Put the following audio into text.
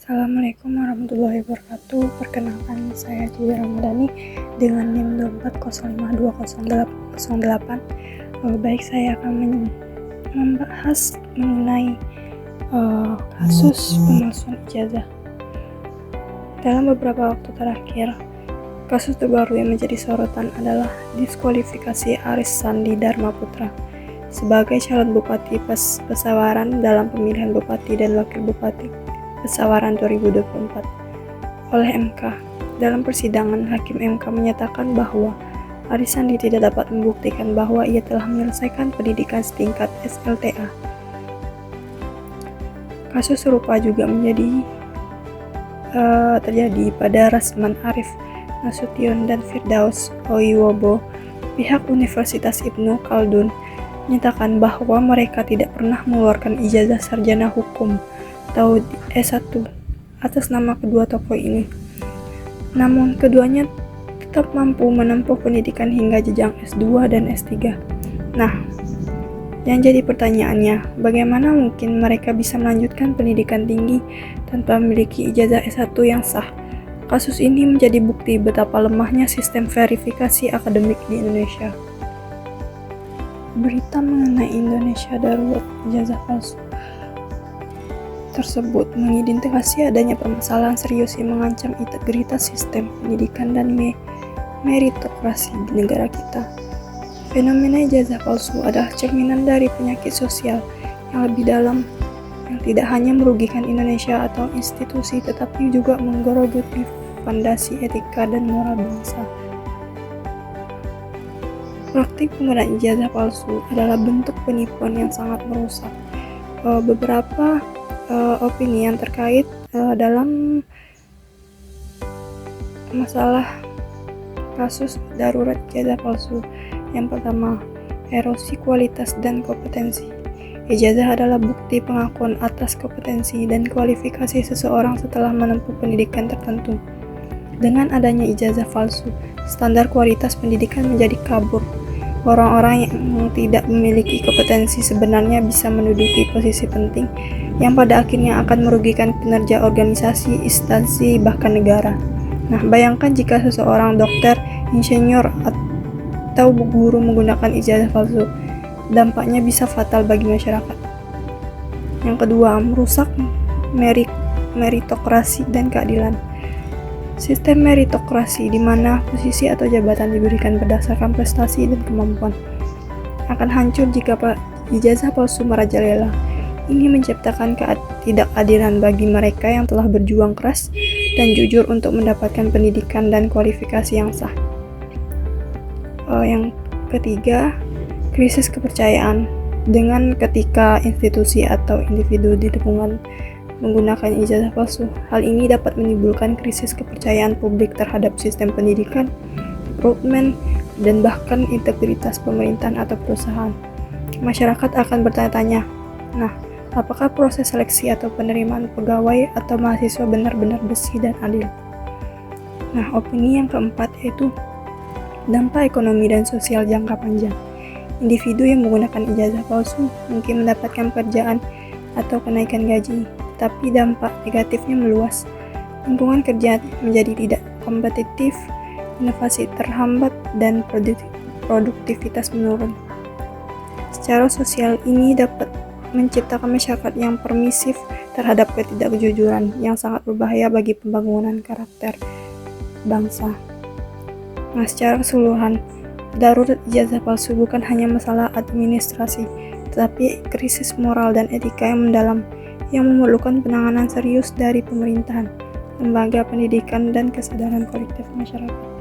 Assalamualaikum warahmatullahi wabarakatuh. Perkenalkan, saya Julia Ramadhani dengan NIM 24052008. Baik, saya akan membahas mengenai kasus pemalsuan ijazah. Dalam beberapa waktu terakhir, kasus terbaru yang menjadi sorotan adalah diskualifikasi Aris Sandi Dharma Putra sebagai calon Bupati Pesawaran dalam pemilihan Bupati dan Wakil Bupati Pesawaran 2024 oleh MK. Dalam persidangan, Hakim MK menyatakan bahwa Aris Sandi tidak dapat membuktikan bahwa ia telah menyelesaikan pendidikan setingkat SLTA. Kasus serupa juga terjadi pada Rasman Arif Nasution dan Firdaus Oiwobo. Pihak Universitas Ibnu Khaldun menyatakan bahwa mereka tidak pernah mengeluarkan ijazah sarjana hukum atau S1 atas nama kedua tokoh ini. Namun keduanya tetap mampu menempuh pendidikan hingga jenjang S2 dan S3. Nah, yang jadi pertanyaannya, bagaimana mungkin mereka bisa melanjutkan pendidikan tinggi tanpa memiliki ijazah S1 yang sah? Kasus ini menjadi bukti betapa lemahnya sistem verifikasi akademik di Indonesia. Berita mengenai Indonesia darurat ijazah palsu tersebut mengidentifikasi adanya permasalahan serius yang mengancam integritas sistem pendidikan dan meritokrasi di negara kita. Fenomena ijazah palsu adalah cerminan dari penyakit sosial yang lebih dalam yang tidak hanya merugikan Indonesia atau institusi, tetapi juga menggerogoti fondasi etika dan moral bangsa. Praktik penggunaan ijazah palsu adalah bentuk penipuan yang sangat merusak. Beberapa opini yang terkait dalam masalah kasus darurat ijazah palsu. Yang pertama, erosi kualitas dan kompetensi. Ijazah adalah bukti pengakuan atas kompetensi dan kualifikasi seseorang setelah menempuh pendidikan tertentu. Dengan adanya ijazah palsu, standar kualitas pendidikan menjadi kabur. Orang-orang yang tidak memiliki kompetensi sebenarnya bisa menduduki posisi penting yang pada akhirnya akan merugikan kinerja organisasi, instansi, bahkan negara. Nah, bayangkan jika seseorang dokter, insinyur, atau guru menggunakan ijazah palsu. Dampaknya bisa fatal bagi masyarakat. Yang kedua, merusak meritokrasi dan keadilan. Sistem meritokrasi di mana posisi atau jabatan diberikan berdasarkan prestasi dan kemampuan akan hancur jika ijazah palsu merajalela. Ini menciptakan ketidakadilan bagi mereka yang telah berjuang keras dan jujur untuk mendapatkan pendidikan dan kualifikasi yang sah. Yang ketiga, krisis kepercayaan. Dengan ketika institusi atau individu di lingkungan menggunakan ijazah palsu, hal ini dapat menimbulkan krisis kepercayaan publik terhadap sistem pendidikan, rekrutmen, dan bahkan integritas pemerintahan atau perusahaan. Masyarakat akan bertanya-tanya, nah, apakah proses seleksi atau penerimaan pegawai atau mahasiswa benar-benar bersih dan adil? Nah, opini yang keempat yaitu dampak ekonomi dan sosial jangka panjang. Individu yang menggunakan ijazah palsu mungkin mendapatkan pekerjaan atau kenaikan gaji, tapi dampak negatifnya meluas. Lingkungan kerja menjadi tidak kompetitif, inovasi terhambat, dan produktivitas menurun. Secara sosial, ini dapat menciptakan masyarakat yang permisif terhadap ketidakjujuran yang sangat berbahaya bagi pembangunan karakter bangsa. Nah, secara keseluruhan, darurat ijazah palsu bukan hanya masalah administrasi, tetapi krisis moral dan etika yang mendalam yang memerlukan penanganan serius dari pemerintahan, lembaga pendidikan, dan kesadaran kolektif masyarakat.